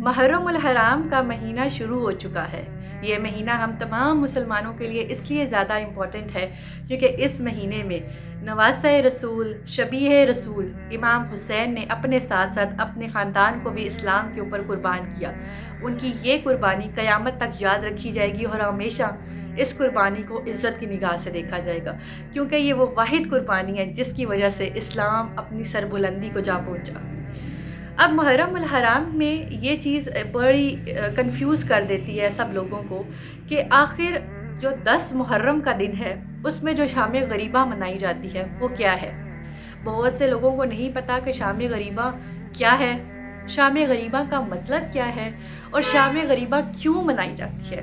محرم الحرام کا مہینہ شروع ہو چکا ہے۔ یہ مہینہ ہم تمام مسلمانوں کے لیے اس لیے زیادہ امپورٹنٹ ہے کیونکہ اس مہینے میں نواسۂ رسول، شبیہ رسول امام حسین نے اپنے ساتھ ساتھ اپنے خاندان کو بھی اسلام کے اوپر قربان کیا۔ ان کی یہ قربانی قیامت تک یاد رکھی جائے گی اور ہمیشہ اس قربانی کو عزت کی نگاہ سے دیکھا جائے گا، کیونکہ یہ وہ واحد قربانی ہے جس کی وجہ سے اسلام اپنی سربلندی کو جا پہنچا۔ اب محرم الحرام میں یہ چیز بڑی کنفیوز کر دیتی ہے سب لوگوں کو کہ آخر جو 10 محرم کا دن ہے اس میں جو شام غریبہ منائی جاتی ہے وہ کیا ہے۔ بہت سے لوگوں کو نہیں پتا کہ شام غریبہ کیا ہے، شام غریبہ کا مطلب کیا ہے اور شام غریبہ کیوں منائی جاتی ہے۔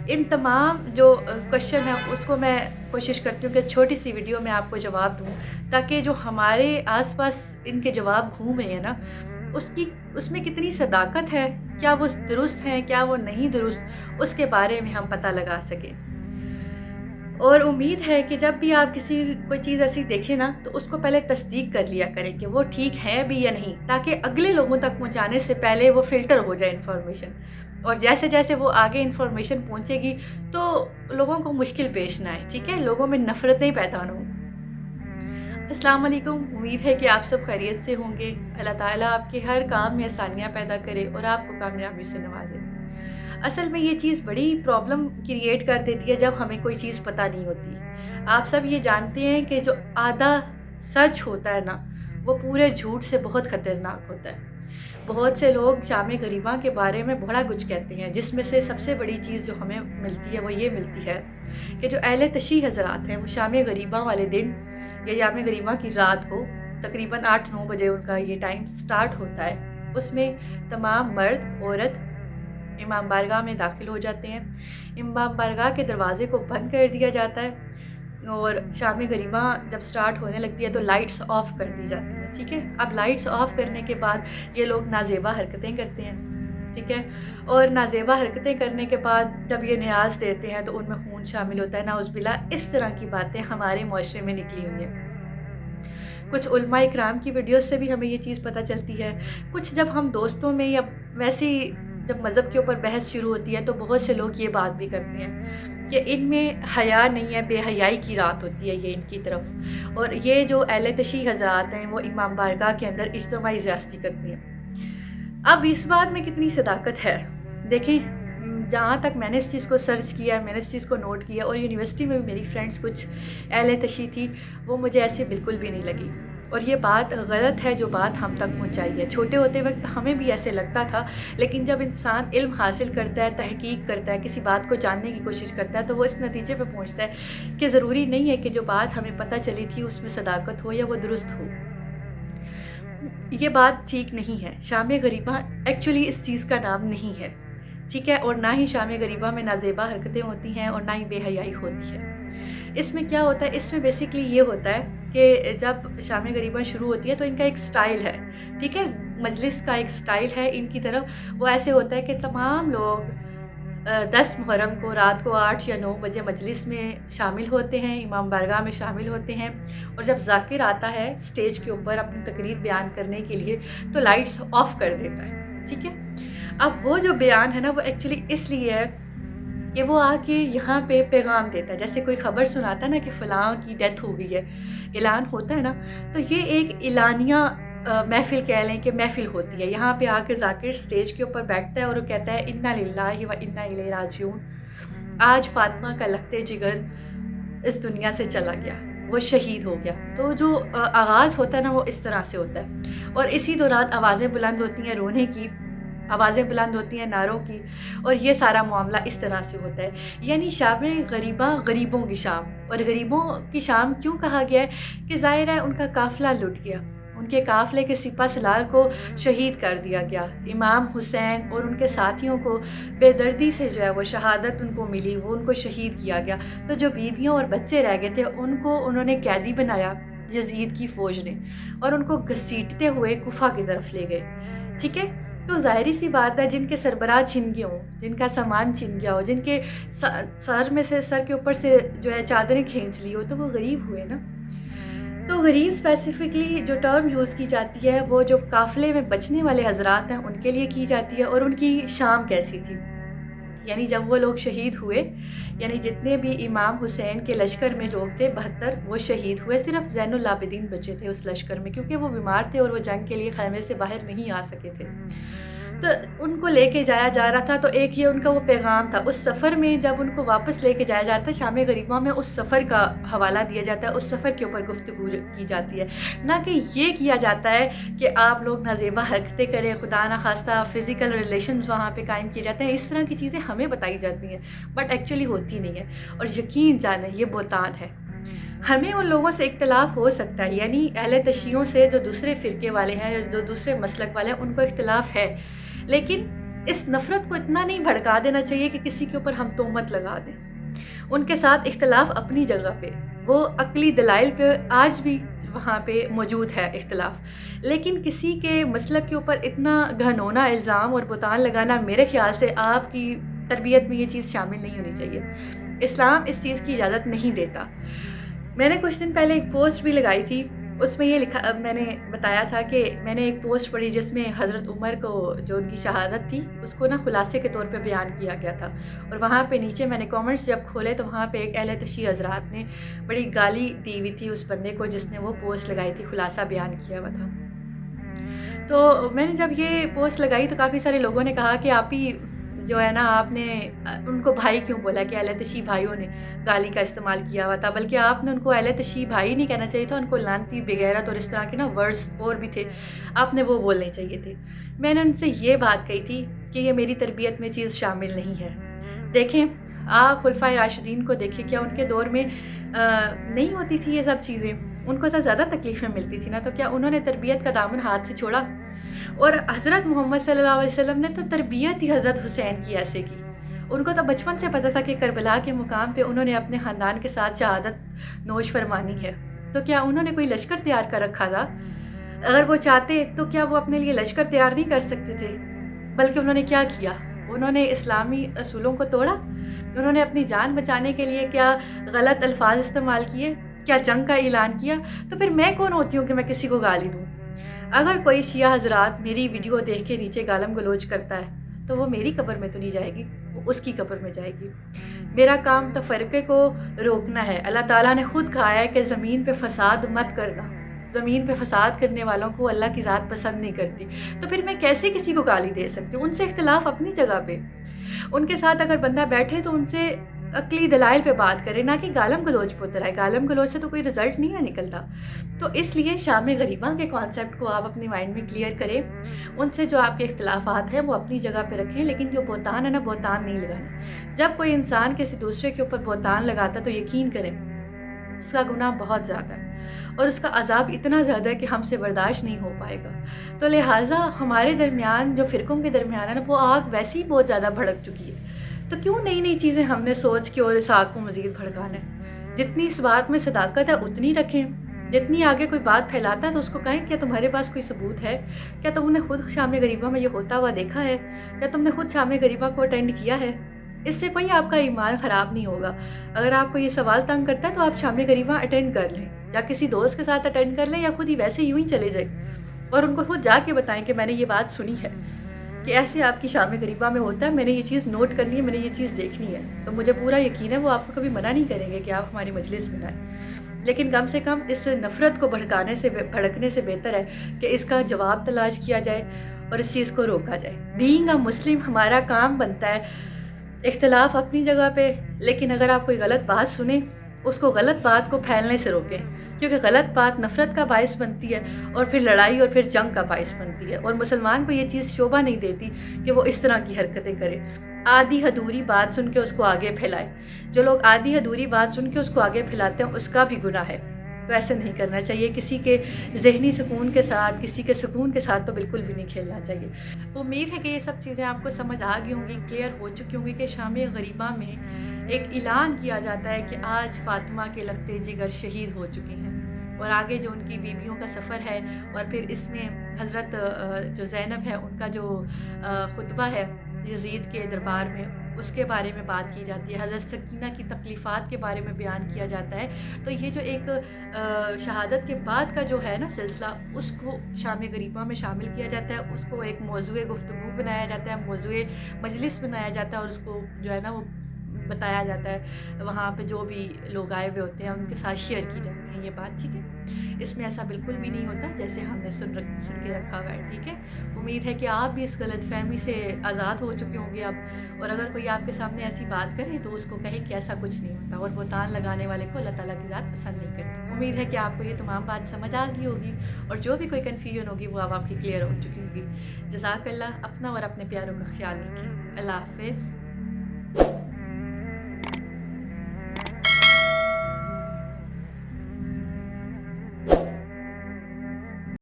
ان تمام جو کوشچن ہے اس کو میں کوشش کرتی ہوں کہ چھوٹی سی ویڈیو میں آپ کو جواب دوں، تاکہ جو ہمارے آس پاس ان کے جواب گھوم رہے ہیں نا اس میں کتنی صداقت ہے، کیا وہ درست ہے، کیا وہ نہیں درست، اس کے بارے میں ہم پتہ لگا سکیں۔ اور امید ہے کہ جب بھی آپ کوئی چیز ایسی دیکھیں نا تو اس کو پہلے تصدیق کر لیا کریں کہ وہ ٹھیک ہے بھی یا نہیں، تاکہ اگلے لوگوں تک پہنچانے سے پہلے وہ فلٹر ہو جائے انفارمیشن، اور جیسے جیسے وہ آگے انفارمیشن پہنچے گی تو لوگوں کو مشکل پیش نہ آئے، ٹھیک ہے، لوگوں میں نفرتیں پیدا نہ ہوں۔ السلام علیکم، امید ہے کہ آپ سب خیریت سے ہوں گے۔ اللہ تعالیٰ آپ کے ہر کام میں آسانیاں پیدا کرے اور آپ کو کامیابی سے نوازے۔ اصل میں یہ چیز بڑی پرابلم کریٹ کر دیتی ہے جب ہمیں کوئی چیز پتہ نہیں ہوتی۔ آپ سب یہ جانتے ہیں کہ جو آدھا سچ ہوتا ہے نا وہ پورے جھوٹ سے بہت خطرناک ہوتا ہے۔ بہت سے لوگ شام غریبہ کے بارے میں بڑا کچھ کہتے ہیں، جس میں سے سب سے بڑی چیز جو ہمیں ملتی ہے وہ یہ ملتی ہے کہ جو اہل تشیع حضرات ہیں وہ شام غریبہ والے دن یا شام غریبہ کی رات کو تقریباً 8-9 بجے ان کا یہ ٹائم سٹارٹ ہوتا ہے، اس میں تمام مرد عورت امام بارگاہ میں داخل ہو جاتے ہیں۔ امام بارگاہ کے دروازے کو بند کر دیا جاتا ہے اور شام غریبہ جب سٹارٹ ہونے لگتی ہے تو لائٹس آف کر دی جاتی ہیں، ٹھیک ہے۔ اب لائٹس آف کرنے کے بعد یہ لوگ نازیبا حرکتیں کرتے ہیں، ٹھیک ہے، اور نازیبا حرکتیں کرنے کے بعد جب یہ نیاز دیتے ہیں تو ان میں خون شامل ہوتا ہے، نعوذ باللہ۔ اس طرح کی باتیں ہمارے معاشرے میں نکلی ہوئی ہیں۔ کچھ علماء اکرام کی ویڈیوز سے بھی ہمیں یہ چیز پتہ چلتی ہے، کچھ جب ہم دوستوں میں یا ویسے جب مذہب کے اوپر بحث شروع ہوتی ہے تو بہت سے لوگ یہ بات بھی کرتے ہیں کہ ان میں حیا نہیں ہے، بے حیائی کی رات ہوتی ہے یہ ان کی طرف، اور یہ جو اہل تشیع حضرات ہیں وہ امام بارگاہ کے اندر اجتماعی زیاستی کرتی ہیں۔ اب اس بات میں کتنی صداقت ہے دیکھیں، جہاں تک میں نے اس چیز کو سرچ کیا، میں نے اس چیز کو نوٹ کیا، اور یونیورسٹی میں بھی میری فرینڈز کچھ اہل تشیع تھی، وہ مجھے ایسے بالکل بھی نہیں لگی، اور یہ بات غلط ہے جو بات ہم تک پہنچائی ہے۔ چھوٹے ہوتے وقت ہمیں بھی ایسے لگتا تھا، لیکن جب انسان علم حاصل کرتا ہے، تحقیق کرتا ہے، کسی بات کو جاننے کی کوشش کرتا ہے تو وہ اس نتیجے پہ پہنچتا ہے کہ ضروری نہیں ہے کہ جو بات ہمیں پتہ چلی تھی اس میں صداقت ہو یا وہ درست ہو۔ یہ بات ٹھیک نہیں ہے۔ شام غریبہ ایکچولی اس چیز کا نام نہیں ہے، ٹھیک ہے، اور نہ ہی شام غریبہ میں نازیبا حرکتیں ہوتی ہیں اور نہ ہی بے حیائی ہوتی ہے۔ اس میں کیا ہوتا ہے، اس میں بیسیکلی یہ ہوتا ہے کہ جب شام غریبہ شروع ہوتی ہے تو ان کا ایک سٹائل ہے، ٹھیک ہے، مجلس کا ایک سٹائل ہے ان کی طرف، وہ ایسے ہوتا ہے کہ تمام لوگ 10 محرم کو رات کو 8 یا 9 بجے مجلس میں شامل ہوتے ہیں، امام بارگاہ میں شامل ہوتے ہیں، اور جب ذاکر آتا ہے سٹیج کے اوپر اپنی تقریر بیان کرنے کے لیے تو لائٹس آف کر دیتا ہے، ٹھیک ہے۔ اب وہ جو بیان ہے نا وہ ایکچولی اس لیے ہے کہ وہ آ کے یہاں پہ پیغام دیتا ہے، جیسے کوئی خبر سناتا ہے نا کہ فلاں کی ڈیتھ ہو گئی ہے، اعلان ہوتا ہے نا، تو یہ ایک اعلانیہ محفل کہہ لیں کہ محفل ہوتی ہے۔ یہاں پہ آ کے ذاکر سٹیج کے اوپر بیٹھتا ہے اور وہ کہتا ہے انا للہ و انا الیہ راجعون، آج فاطمہ کا لخت جگر اس دنیا سے چلا گیا، وہ شہید ہو گیا۔ تو جو آغاز ہوتا ہے نا وہ اس طرح سے ہوتا ہے، اور اسی دوران آوازیں بلند ہوتی ہیں رونے کی، آوازیں بلند ہوتی ہیں نعروں کی، اور یہ سارا معاملہ اس طرح سے ہوتا ہے۔ یعنی شام غریبہ غریبوں کی شام، اور غریبوں کی شام کیوں کہا گیا ہے کہ ظاہر ہے ان کا قافلہ لٹ گیا، ان کے قافلے کے سپہ سالار کو شہید کر دیا گیا، امام حسین اور ان کے ساتھیوں کو بے دردی سے جو ہے وہ شہادت ان کو ملی، وہ ان کو شہید کیا گیا، تو جو بیویاں اور بچے رہ گئے تھے ان کو انہوں نے قیدی بنایا یزید کی فوج نے، اور ان کو گھسیٹتے ہوئے کوفہ کی طرف لے گئے، ٹھیک ہے۔ تو ظاہری سی بات ہے جن کے سربراہ چھن گئے ہوں، جن کا سامان چھن گیا ہو، جن کے سر کے اوپر سے جو ہے چادریں کھینچ لی ہو، تو وہ غریب ہوئے نا۔ تو غریب اسپیسیفکلی جو ٹرم یوز کی جاتی ہے وہ جو قافلے میں بچنے والے حضرات ہیں ان کے لیے کی جاتی ہے. اور ان کی شام کیسی تھی، یعنی جب وہ لوگ شہید ہوئے، یعنی جتنے بھی امام حسین کے لشکر میں لوگ تھے 72 وہ شہید ہوئے، صرف زین العابدین بچے تھے اس لشکر میں، کیونکہ وہ بیمار تھے اور وہ جنگ کے لیے خیمے سے باہر نہیں آ سکے تھے. تو ان کو لے کے جایا جا رہا تھا. تو ایک یہ ان کا وہ پیغام تھا اس سفر میں، جب ان کو واپس لے کے جایا جاتا ہے شام غریبہ میں اس سفر کا حوالہ دیا جاتا ہے، اس سفر کے اوپر گفتگو کی جاتی ہے، نہ کہ یہ کیا جاتا ہے کہ آپ لوگ نازیبا حرکتیں کریں، خدا نہ خواستہ فزیکل ریلیشنز وہاں پہ قائم کیے جاتے ہیں. اس طرح کی چیزیں ہمیں بتائی جاتی ہیں بٹ ایکچولی ہوتی نہیں ہے. اور یقین جانیں یہ بہتان ہے. ہمیں ان لوگوں سے اختلاف ہو سکتا ہے، یعنی اہل تشیعوں سے جو دوسرے فرقے والے ہیں، جو دوسرے مسلک والے ہیں، ان کو اختلاف ہے، لیکن اس نفرت کو اتنا نہیں بھڑکا دینا چاہیے کہ کسی کے اوپر ہم تہمت لگا دیں. ان کے ساتھ اختلاف اپنی جگہ پہ، وہ عقلی دلائل پہ آج بھی وہاں پہ موجود ہے اختلاف، لیکن کسی کے مسلک کے اوپر اتنا گھنونا الزام اور بہتان لگانا میرے خیال سے آپ کی تربیت میں یہ چیز شامل نہیں ہونی چاہیے. اسلام اس چیز کی اجازت نہیں دیتا. میں نے کچھ دن پہلے ایک پوسٹ بھی لگائی تھی، اس میں یہ لکھا، میں نے بتایا تھا کہ میں نے ایک پوسٹ پڑھی جس میں حضرت عمر کو جو ان کی شہادت تھی اس کو نا خلاصے کے طور پہ بیان کیا گیا تھا. اور وہاں پہ نیچے میں نے کامنٹس جب کھولے تو وہاں پہ ایک اہل تشیع حضرات نے بڑی گالی دی ہوئی تھی اس بندے کو جس نے وہ پوسٹ لگائی تھی، خلاصہ بیان کیا ہوا تھا. تو میں نے جب یہ پوسٹ لگائی تو کافی سارے لوگوں نے کہا کہ آپ ہی جو ہے نا، آپ نے ان کو بھائی کیوں بولا، کہ اہل تشیع بھائیوں نے گالی کا استعمال کیا ہوا تھا، بلکہ آپ نے ان کو اہل تشیع بھائی نہیں کہنا چاہیے تھا، ان کو لعنتی، بغیرت اور اس طرح کے نا ورڈز اور بھی تھے، آپ نے وہ بولنے چاہیے تھے. میں نے ان سے یہ بات کہی تھی کہ یہ میری تربیت میں چیز شامل نہیں ہے. دیکھیں آپ خلفائے راشدین کو دیکھیں، کیا ان کے دور میں نہیں ہوتی تھی یہ سب چیزیں؟ ان کو تو زیادہ تکلیفیں ملتی تھی نا، تو کیا انہوں نے تربیت کا دامن ہاتھ سے چھوڑا؟ اور حضرت محمد صلی اللہ علیہ وسلم نے تو تربیت ہی حضرت حسین کی ایسے کی. ان کو تو بچپن سے پتہ تھا کہ کربلا کے مقام پہ انہوں نے اپنے خاندان کے ساتھ شہادت نوش فرمانی ہے. تو کیا انہوں نے کوئی لشکر تیار کر رکھا تھا؟ اگر وہ چاہتے تو کیا وہ اپنے لیے لشکر تیار نہیں کر سکتے تھے؟ بلکہ انہوں نے کیا کیا؟ انہوں نے اسلامی اصولوں کو توڑا. انہوں نے اپنی جان بچانے کے لیے کیا غلط الفاظ استعمال کیے؟ کیا جنگ کا اعلان کیا؟ تو پھر میں کون ہوتی ہوں کہ میں کسی کو گالی دوں؟ اگر کوئی شیعہ حضرات میری ویڈیو دیکھ کے نیچے گالم گلوچ کرتا ہے تو وہ میری قبر میں تو نہیں جائے گی، وہ اس کی قبر میں جائے گی. میرا کام تفرقے کو روکنا ہے. اللہ تعالیٰ نے خود کہا ہے کہ زمین پہ فساد مت کرنا. زمین پہ فساد کرنے والوں کو اللہ کی ذات پسند نہیں کرتی. تو پھر میں کیسے کسی کو گالی دے سکتی ہوں؟ ان سے اختلاف اپنی جگہ پہ. ان کے ساتھ اگر بندہ بیٹھے تو ان سے عقلی دلائل پہ بات کرے، نہ کہ گالم گلوچ پہ اتر آئے. گالم گلوچ سے تو کوئی رزلٹ نہیں ہے نکلتا. تو اس لیے شام غریبہ کے کانسیپٹ کو آپ اپنی مائنڈ میں کلیئر کریں. ان سے جو آپ کے اختلافات ہیں وہ اپنی جگہ پہ رکھیں، لیکن جو بہتان ہے نا، بہتان نہیں لگانا. جب کوئی انسان کسی دوسرے کے اوپر بہتان لگاتا تو یقین کریں اس کا گناہ بہت زیادہ ہے اور اس کا عذاب اتنا زیادہ ہے کہ ہم سے برداشت نہیں ہو پائے گا. تو لہٰذا ہمارے درمیان جو فرقوں کے درمیان ہے نا، وہ آگ ویسے ہی بہت زیادہ بھڑک چکی ہے. تو کیوں نئی نئی چیزیں ہم نے سوچ کے اور اس آگ کو مزید بھڑکانا ہے؟ جتنی اس بات میں صداقت ہے اتنی رکھیں. جتنی آگے کوئی بات پھیلاتا ہے تو اس کو کہیں کیا تمہارے پاس کوئی ثبوت ہے؟ کیا تم نے خود شام غریبہ میں یہ ہوتا ہوا دیکھا ہے؟ کیا تم نے خود شام غریبہ کو اٹینڈ کیا ہے؟ اس سے کوئی آپ کا ایمان خراب نہیں ہوگا. اگر آپ کو یہ سوال تنگ کرتا ہے تو آپ شام غریبہ اٹینڈ کر لیں، یا کسی دوست کے ساتھ اٹینڈ کر لیں، یا خود ہی ویسے یوں ہی چلے جائیں اور ان کو خود جا کے بتائیں کہ میں نے یہ بات سنی ہے کہ ایسے آپ کی شام غریبہ میں ہوتا ہے، میں نے یہ چیز نوٹ کرنی ہے، میں نے یہ چیز دیکھنی ہے. تو مجھے پورا یقین ہے وہ آپ کو کبھی منع نہیں کریں گے کہ آپ ہماری مجلس میں آئیں. لیکن کم سے کم اس نفرت کو بھڑکنے سے بہتر ہے کہ اس کا جواب تلاش کیا جائے اور اس چیز کو روکا جائے. بینگ اے مسلم ہمارا کام بنتا ہے اختلاف اپنی جگہ پہ، لیکن اگر آپ کوئی غلط بات سنیں اس کو غلط بات کو پھیلنے سے روکیں، کیونکہ غلط بات نفرت کا باعث بنتی ہے اور پھر لڑائی اور پھر جنگ کا باعث بنتی ہے. اور مسلمان کو یہ چیز شوبھا نہیں دیتی کہ وہ اس طرح کی حرکتیں کرے، آدھی ادھوری بات سن کے اس کو آگے پھیلائے. جو لوگ آدھی ادھوری بات سن کے اس کو آگے پھیلاتے ہیں اس کا بھی گناہ ہے. تو ایسے نہیں کرنا چاہیے. کسی کے ذہنی سکون کے ساتھ، کسی کے سکون کے ساتھ تو بالکل بھی نہیں کھیلنا چاہیے. امید ہے کہ یہ سب چیزیں آپ کو سمجھ آ گئی ہوں گی، کلیئر ہو چکی ہوں گی کہ شام غریبہ میں ایک اعلان کیا جاتا ہے کہ آج فاطمہ کے لگتے جگر شہید ہو چکی ہیں، اور آگے جو ان کی بیویوں کا سفر ہے، اور پھر اس میں حضرت جو زینب ہے ان کا جو خطبہ ہے یزید کے دربار میں، اس کے بارے میں بات کی جاتی ہے، حضرت سکینہ کی تکلیفات کے بارے میں بیان کیا جاتا ہے۔ تو یہ جو ایک شہادت کے بعد کا جو ہے نا سلسلہ، اس کو شام غریبہ میں شامل کیا جاتا ہے، اس کو ایک موضوع گفتگو بنایا جاتا ہے، موضوع مجلس بنایا جاتا ہے، اور اس کو جو ہے نا وہ بتایا جاتا ہے، وہاں پہ جو بھی لوگ آئے ہوئے ہوتے ہیں ان کے ساتھ شیئر کی جاتی ہیں یہ بات، ٹھیک ہے؟ اس میں ایسا بالکل بھی نہیں ہوتا جیسے ہم نے سن کے رکھا ہوا ہے، ٹھیک ہے؟ امید ہے کہ آپ بھی اس غلط فہمی سے آزاد ہو چکے ہوں گے اب، اور اگر کوئی آپ کے سامنے ایسی بات کرے تو اس کو کہے کہ ایسا کچھ نہیں ہوتا، اور بہتان لگانے والے کو اللہ تعالیٰ کی ذات پسند نہیں کرتی۔ امید ہے کہ آپ کو یہ تمام بات سمجھ آ گئی ہوگی، اور جو بھی کوئی کنفیوژن ہوگی وہ اب آپ کی کلیئر ہو چکی ہوگی۔ جزاک اللہ، اپنا اور اپنے پیاروں کا خیال رکھیں۔ اللہ حافظ۔